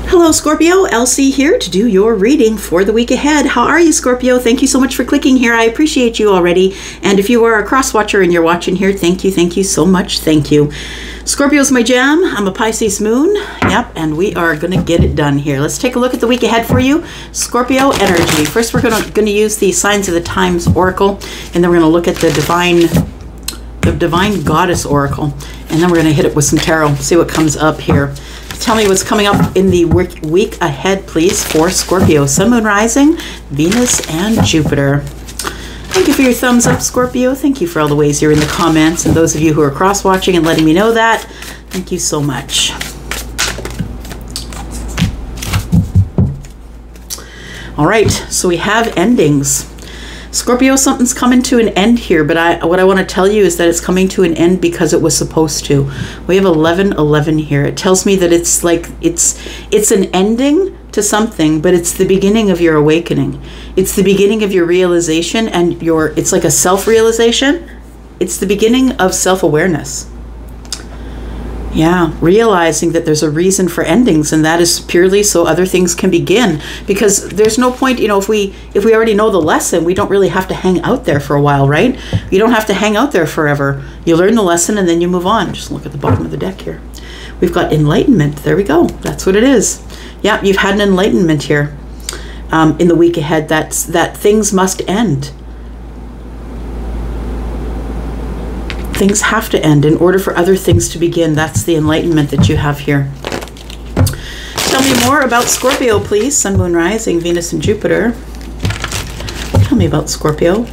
Hello Scorpio, Elsie here to do your reading for the week ahead. How are you, Scorpio? Thank you so much for clicking here. I appreciate you already. And if you are a cross watcher and you're watching here, thank you so much. Thank you. Scorpio's my jam. I'm a Pisces moon. Yep, and we are going to get it done here. Let's take a look at the week ahead for you. Scorpio energy. First, we're going to use the Signs of the Times Oracle, and then we're going to look at the Divine Goddess Oracle, and then we're going to hit it with some tarot, see what comes up here. Tell me what's coming up in the week ahead, please, for Scorpio. Sun, Moon, Rising, Venus, and Jupiter. Thank you for your thumbs up, Scorpio. Thank you for all the ways you're in the comments, and those of you who are cross-watching and letting me know that. Thank you so much. All right, so we have endings. Scorpio, something's coming to an end here, but what I want to tell you is that it's coming to an end because it was supposed to. We have 1111 here. It tells me that it's like it's an ending to something, but it's the beginning of your awakening. It's the beginning of your realization, and it's like a self-realization. It's the beginning of self-awareness. Yeah, realizing that there's a reason for endings, and that is purely so other things can begin. Because there's no point, you know, if we already know the lesson, we don't really have to hang out there for a while, right? You don't have to hang out there forever. You learn the lesson and then you move on. Just look at the bottom of the deck here. We've got enlightenment. There we go. That's what it is. Yeah, you've had an enlightenment here in the week ahead. That things must end. Things have to end in order for other things to begin. That's the enlightenment that you have here. Tell me more about Scorpio, please. Sun, Moon, Rising, Venus, and Jupiter. Tell me about Scorpio.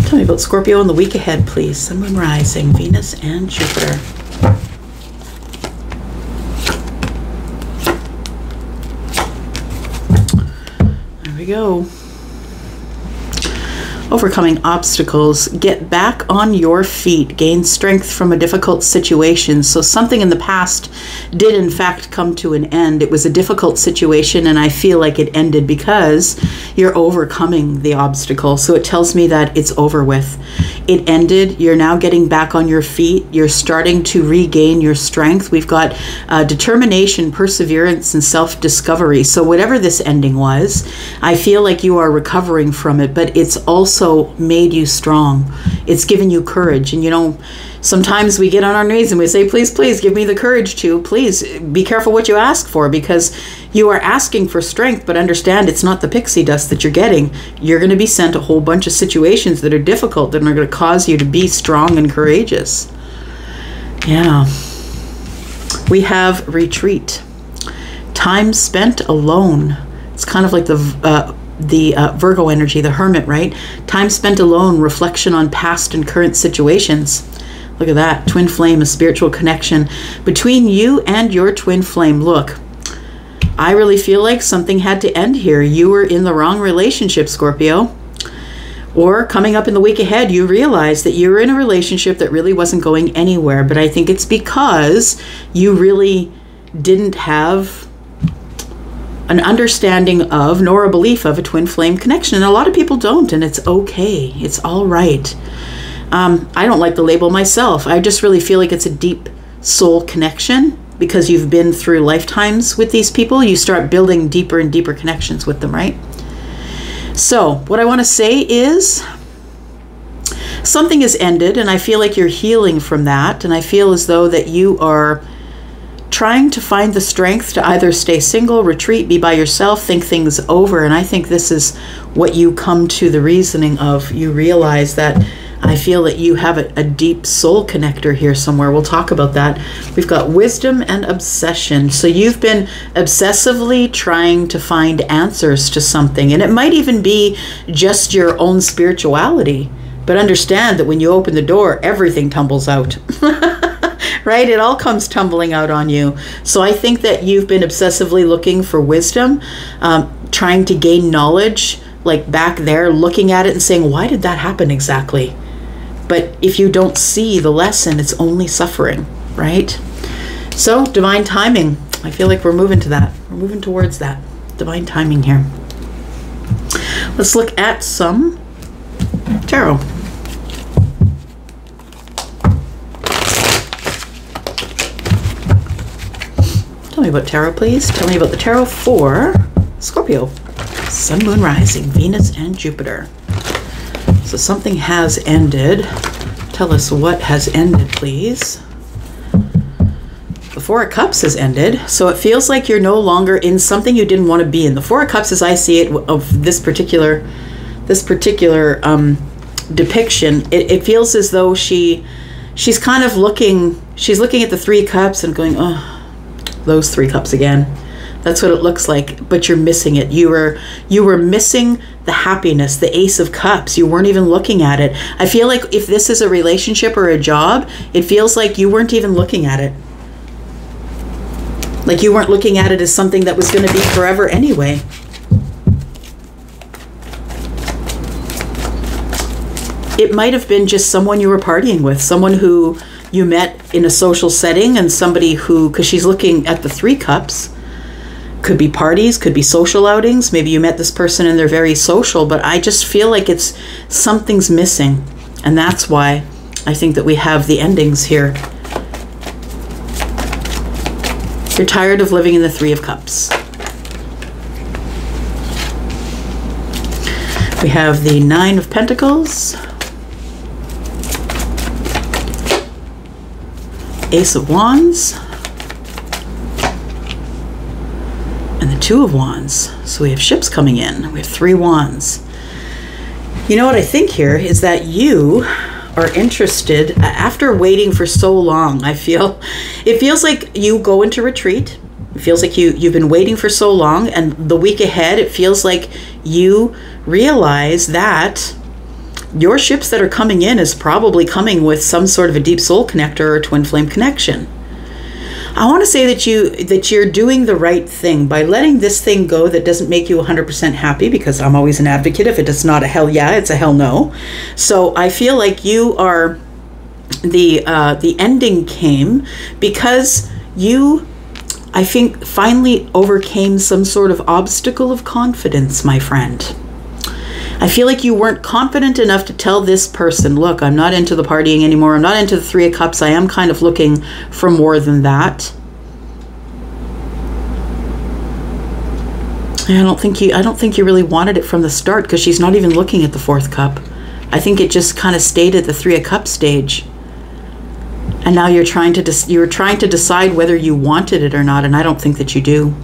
Tell me about Scorpio in the week ahead, please. Sun, Moon, Rising, Venus, and Jupiter. There we go. Overcoming obstacles, get back on your feet, gain strength from a difficult situation. So something in the past did in fact come to an end. It was a difficult situation, and I feel like it ended because you're overcoming the obstacle. So it tells me that it's over with. It ended. You're now getting back on your feet. You're starting to regain your strength. We've got determination, perseverance, and self-discovery. So whatever this ending was, I feel like you are recovering from it, but it's also made you strong. It's given you courage. And you know, sometimes we get on our knees and we say, please, please give me the courage to, please be careful what you ask for, because you are asking for strength, but understand it's not the pixie dust that you're getting. You're going to be sent a whole bunch of situations that are difficult, that are going to cause you to be strong and courageous. Yeah. We have retreat. Time spent alone. It's kind of like the Virgo energy, the hermit, right? Time spent alone, reflection on past and current situations. Look at that. Twin flame, a spiritual connection between you and your twin flame. Look, I really feel like something had to end here. You were in the wrong relationship, Scorpio. Or coming up in the week ahead, you realize that you were in a relationship that really wasn't going anywhere. But I think it's because you really didn't have an understanding of, nor a belief of, a twin flame connection. And a lot of people don't, and it's okay. It's all right. I don't like the label myself. I just really feel like it's a deep soul connection, because you've been through lifetimes with these people. You start building deeper and deeper connections with them, right? So what I want to say is something has ended, and I feel like you're healing from that. And I feel as though that you are trying to find the strength to either stay single, retreat, be by yourself, think things over. And I think this is what you come to the reasoning of. You realize that I feel that you have a deep soul connector here somewhere. We'll talk about that. We've got wisdom and obsession. So you've been obsessively trying to find answers to something. And it might even be just your own spirituality. But understand that when you open the door, everything tumbles out. Right? It all comes tumbling out on you. So I think that you've been obsessively looking for wisdom, trying to gain knowledge, like back there, looking at it and saying, why did that happen exactly? But if you don't see the lesson, it's only suffering, right? So divine timing. I feel like we're moving to that. We're moving towards that. Divine timing here. Let's look at some tarot. Tell me about tarot, please. Tell me about the tarot for Scorpio. Sun, Moon, Rising, Venus, and Jupiter. So something has ended. Tell us what has ended, please. The Four of Cups has ended. So it feels like you're no longer in something you didn't want to be in. The Four of Cups, as I see it, of this particular depiction, it feels as though she's kind of looking at the Three Cups and going, oh, those Three Cups again. That's what it looks like, but you're missing it. You were missing the happiness, the Ace of Cups. You weren't even looking at it. I feel like if this is a relationship or a job, it feels like you weren't even looking at it. Like you weren't looking at it as something that was going to be forever anyway. It might have been just someone you were partying with, someone who you met in a social setting, and somebody who, because she's looking at the Three Cups, could be parties, could be social outings. Maybe you met this person and they're very social, but I just feel like something's missing. And that's why I think that we have the endings here. You're tired of living in the Three of Cups. We have the Nine of Pentacles, Ace of Wands, and the Two of Wands. So we have ships coming in. We have 3 wands. You know what I think here is that you are interested, after waiting for so long. It feels like you go into retreat. It feels like you've been waiting for so long, and the week ahead, it feels like you realize that your ships that are coming in is probably coming with some sort of a deep soul connector or twin flame connection. I want to say that you're doing the right thing by letting this thing go that doesn't make you 100% happy, because I'm always an advocate. If it is not a hell yeah, it's a hell no. So I feel like you are, the ending came because you, I think, finally overcame some sort of obstacle of confidence, my friend. I feel like you weren't confident enough to tell this person, look, I'm not into the partying anymore. I'm not into the Three of Cups. I am kind of looking for more than that. And I don't think you really wanted it from the start, because she's not even looking at the Fourth Cup. I think it just kind of stayed at the Three of Cups stage. And now you're trying to decide whether you wanted it or not, and I don't think that you do.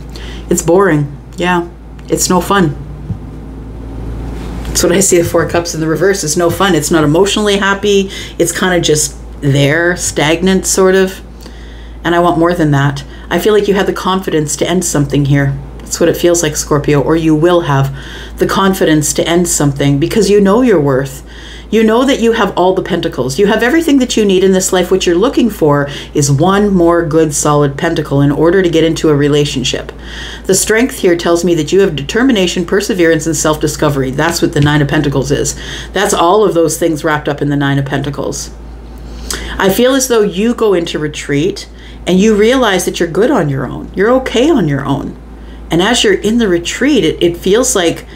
It's boring. Yeah, it's no fun. That's what I see. The Four of Cups in the reverse is no fun. It's not emotionally happy. It's kind of just there, stagnant sort of. And I want more than that. I feel like you had the confidence to end something here. That's what it feels like, Scorpio. Or you will have the confidence to end something because you know your worth. You know that you have all the pentacles. You have everything that you need in this life. What you're looking for is one more good, solid pentacle in order to get into a relationship. The strength here tells me that you have determination, perseverance, and self-discovery. That's what the Nine of Pentacles is. That's all of those things wrapped up in the Nine of Pentacles. I feel as though you go into retreat and you realize that you're good on your own. You're okay on your own. And as you're in the retreat, it feels like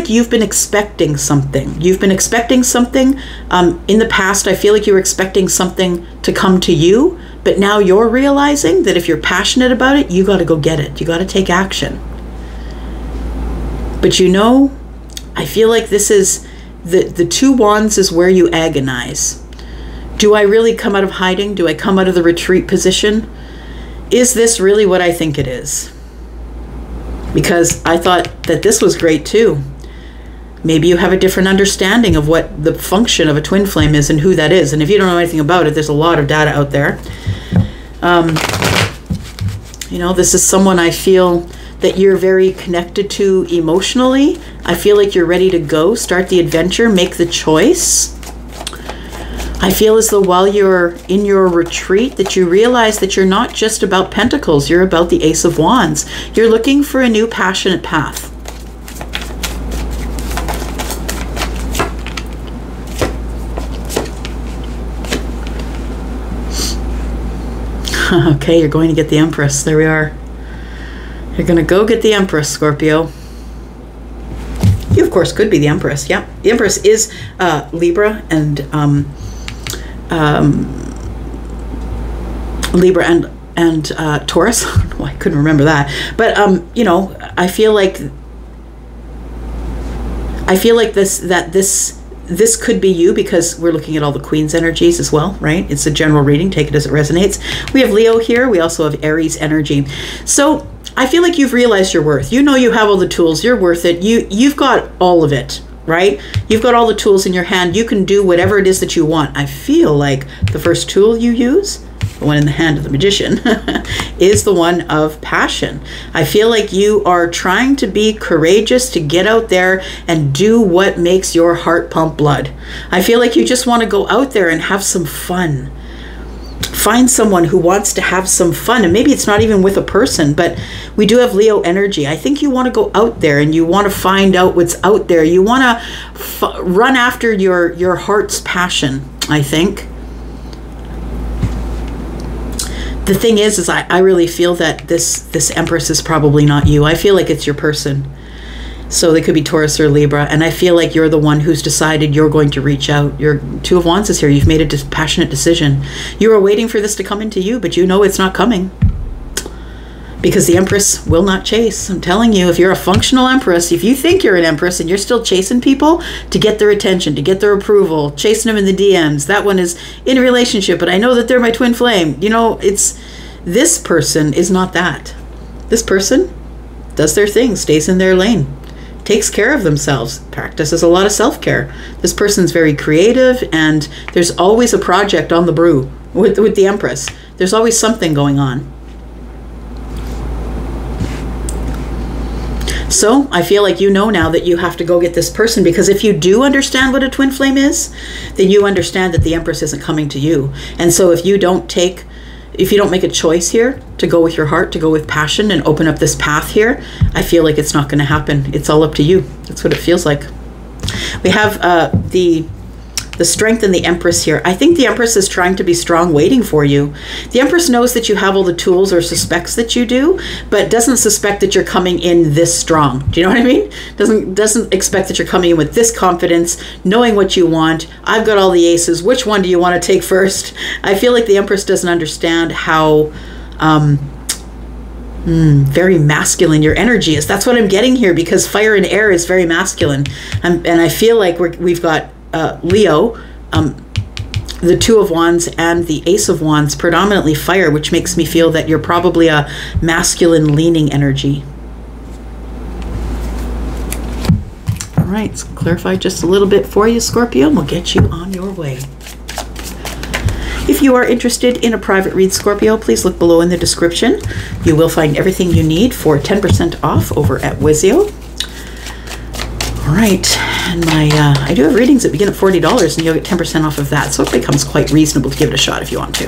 you've been expecting something. You've been expecting something. In the past, I feel like you were expecting something to come to you, but now you're realizing that if you're passionate about it, you got to go get it. You got to take action. But you know, I feel like this is, the Two Wands is where you agonize. Do I really come out of hiding? Do I come out of the retreat position? Is this really what I think it is? Because I thought that this was great too. Maybe you have a different understanding of what the function of a twin flame is and who that is. And if you don't know anything about it, there's a lot of data out there. You know, this is someone I feel that you're very connected to emotionally. I feel like you're ready to go, start the adventure, make the choice. I feel as though while you're in your retreat that you realize that you're not just about pentacles, you're about the Ace of Wands. You're looking for a new passionate path. Okay, you're going to get the Empress. There we are. You're going to go get the Empress, Scorpio. You, of course, could be the Empress. Yeah, the Empress is Libra and Libra Taurus. Oh, I couldn't remember that. But you know, I feel like this could be you, because we're looking at all the Queen's energies as well, right? It's a general reading. Take it as it resonates. We have Leo here. We also have Aries energy. So I feel like you've realized your worth. You know you have all the tools. You're worth it. You've got all of it, right? You've got all the tools in your hand. You can do whatever it is that you want. I feel like the first tool you use, the one in the hand of the magician, is the one of passion. I feel like you are trying to be courageous, to get out there and do what makes your heart pump blood. I feel like you just want to go out there and have some fun. Find someone who wants to have some fun, and maybe it's not even with a person, but we do have Leo energy. I think you want to go out there and you want to find out what's out there. You want to run after your heart's passion, I think. The thing is I really feel that this Empress is probably not you. I feel like it's your person. So they could be Taurus or Libra, and I feel like you're the one who's decided you're going to reach out. Your Two of Wands is here. You've made a passionate decision. You are waiting for this to come into you, but you know it's not coming, because the Empress will not chase. I'm telling you, if you're a functional Empress, if you think you're an Empress and you're still chasing people to get their attention, to get their approval, chasing them in the DMs, that one is in a relationship, but I know that they're my twin flame. You know, this person is not that. This person does their thing, stays in their lane, takes care of themselves, practices a lot of self-care. This person's very creative, and there's always a project on the brew with the Empress. There's always something going on. So I feel like you know now that you have to go get this person, because if you do understand what a twin flame is, then you understand that the Empress isn't coming to you. And so if you don't make a choice here to go with your heart, to go with passion and open up this path here, I feel like it's not going to happen. It's all up to you. That's what it feels like. We have the Strength and the Empress here. I think the Empress is trying to be strong, waiting for you. The Empress knows that you have all the tools, or suspects that you do, but doesn't suspect that you're coming in this strong. Do you know what I mean? Doesn't expect that you're coming in with this confidence, knowing what you want. I've got all the aces. Which one do you want to take first? I feel like the Empress doesn't understand how very masculine your energy is. That's what I'm getting here, because fire and air is very masculine. And I feel like we've got Leo, the Two of Wands and the Ace of Wands, predominantly fire, which makes me feel that you're probably a masculine leaning energy. All right, let's clarify just a little bit for you, Scorpio, and we'll get you on your way. If you are interested in a private read, Scorpio, please look below in the description. You will find everything you need for 10% off over at Wizio. All right, and I do have readings that begin at $40, and you'll get 10% off of that, so it becomes quite reasonable to give it a shot if you want to.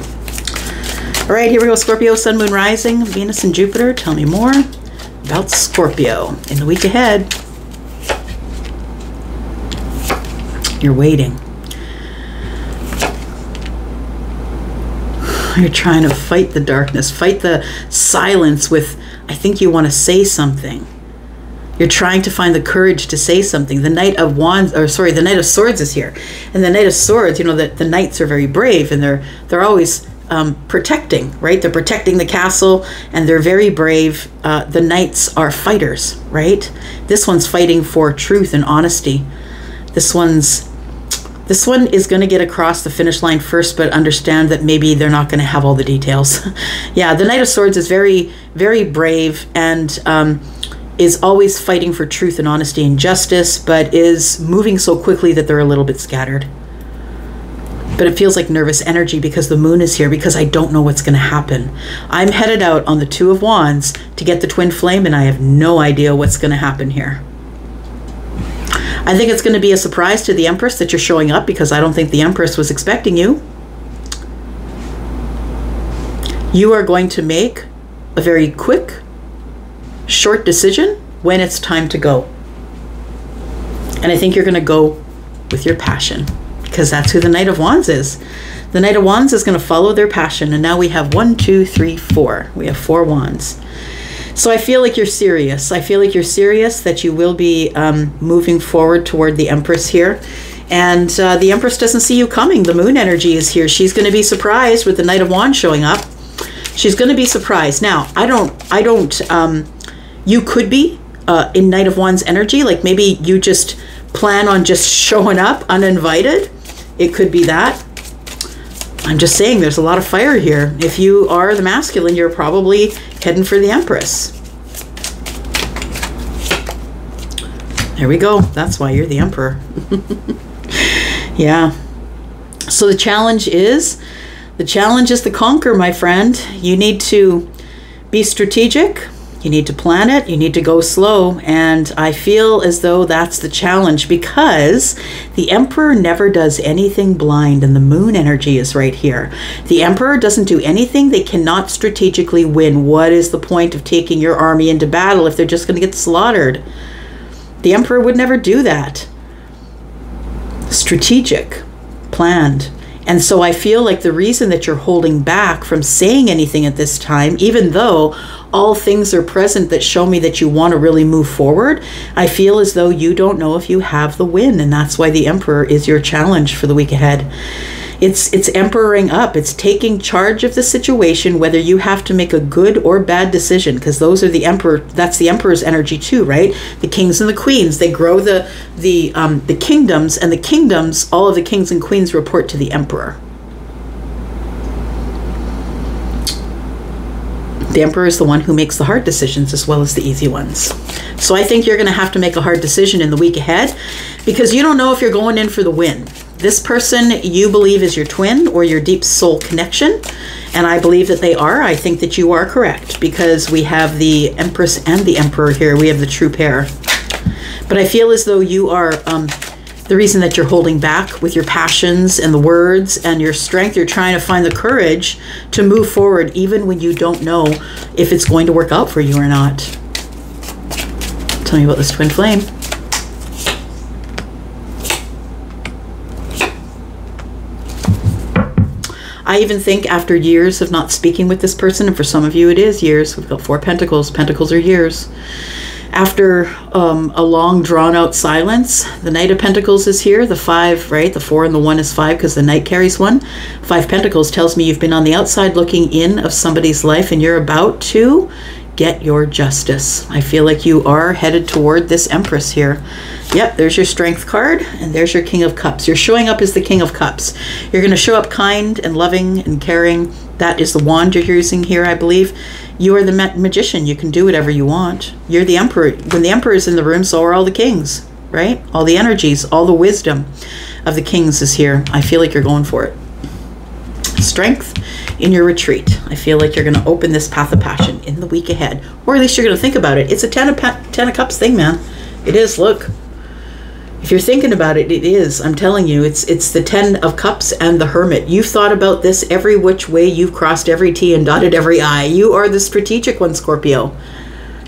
All right, here we go, Scorpio, Sun, Moon, Rising, Venus, and Jupiter. Tell me more about Scorpio in the week ahead. You're waiting. You're trying to fight the darkness, fight the silence with, I think you want to say something. You're trying to find the courage to say something. The Knight of Wands, or sorry, the Knight of Swords is here. And the Knight of Swords, you know, the knights are very brave, and they're always protecting, right? They're protecting the castle, and they're very brave. The knights are fighters, right? This one's fighting for truth and honesty. This one is going to get across the finish line first, but understand that maybe they're not going to have all the details. Yeah, the Knight of Swords is very, very brave, and is always fighting for truth and honesty and justice, but is moving so quickly that they're a little bit scattered. But it feels like nervous energy because the moon is here, because I don't know what's going to happen. I'm headed out on the Two of Wands to get the twin flame, and I have no idea what's going to happen here. I think it's going to be a surprise to the Empress that you're showing up, because I don't think the Empress was expecting you. You are going to make a very quick, short decision when it's time to go. And I think you're going to go with your passion, because that's who the Knight of Wands is. The Knight of Wands is going to follow their passion. And now we have 1, 2, 3, 4. We have 4 wands. So I feel like you're serious. I feel like you're serious that you will be moving forward toward the Empress here. And the Empress doesn't see you coming. The moon energy is here. She's going to be surprised with the Knight of Wands showing up. She's going to be surprised. Now, you could be in Knight of Wands energy. Like maybe you just plan on just showing up uninvited. It could be that. I'm just saying there's a lot of fire here. If you are the masculine, you're probably heading for the Empress. There we go. That's why you're the Emperor. Yeah. So the challenge is to conquer, my friend. You need to be strategic. You need to plan it. You need to go slow. And I feel as though that's the challenge, because the Emperor never does anything blind, and the moon energy is right here. The Emperor doesn't do anything they cannot strategically win. What is the point of taking your army into battle if they're just going to get slaughtered? The Emperor would never do that. Strategic, planned. And so I feel like the reason that you're holding back from saying anything at this time, even though all things are present that show me that you want to really move forward, I feel as though you don't know if you have the win. And that's why the Emperor is your challenge for the week ahead. It's emperoring up. It's taking charge of the situation, whether you have to make a good or bad decision, because those are the Emperor. That's the Emperor's energy too, right? The kings and the queens, they grow the kingdoms, and the kingdoms, all of the kings and queens report to the Emperor. The Emperor is the one who makes the hard decisions as well as the easy ones. So I think you're going to have to make a hard decision in the week ahead, because you don't know if you're going in for the win. This person you believe is your twin or your deep soul connection, and I believe that they are. I think that you are correct, because we have the Empress and the Emperor here. We have the true pair. But I feel as though you are the reason that you're holding back with your passions and the words and your strength. You're trying to find the courage to move forward even when you don't know if it's going to work out for you or not. Tell me about this twin flame. I even think after years of not speaking with this person, and for some of you it is years, we've got 4 pentacles. Pentacles are years. After a long drawn out silence, the Knight of Pentacles is here, the 5, right? The 4 and the 1 is 5 because the Knight carries 1. 5 Pentacles tells me you've been on the outside looking in of somebody's life, and you're about to get your justice. I feel like you are headed toward this Empress here. Yep, there's your Strength card, and there's your King of Cups. You're showing up as the King of Cups. You're going to show up kind and loving and caring. That is the wand you're using here, I believe. You are the magician. You can do whatever you want. You're the Emperor. When the Emperor is in the room, so are all the kings, right? All the energies, all the wisdom of the kings is here. I feel like you're going for it. Strength in your retreat. I feel like you're going to open this path of passion in the week ahead, or at least you're going to think about it. It's a 10 of Cups thing, man. It is. Look, if you're thinking about it, it is. I'm telling you, it's the 10 of Cups and the Hermit. You've thought about this every which way. You've crossed every T and dotted every I. You are the strategic one, Scorpio.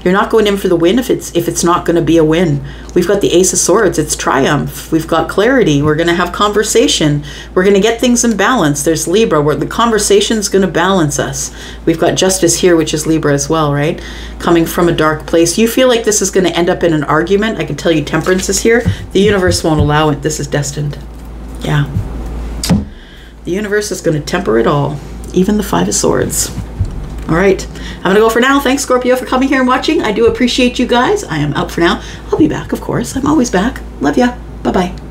You're not going in for the win if it's not going to be a win. We've got the Ace of Swords. It's triumph. We've got clarity. We're going to have conversation. We're going to get things in balance. There's Libra, where the conversation's going to balance us. We've got Justice here, which is Libra as well, right? Coming from a dark place. You feel like this is going to end up in an argument. I can tell you Temperance is here. The universe won't allow it. This is destined. Yeah. The universe is going to temper it all. Even the 5 of Swords. All right, I'm going to go for now. Thanks, Scorpio, for coming here and watching. I do appreciate you guys. I am out for now. I'll be back, of course. I'm always back. Love ya. Bye-bye.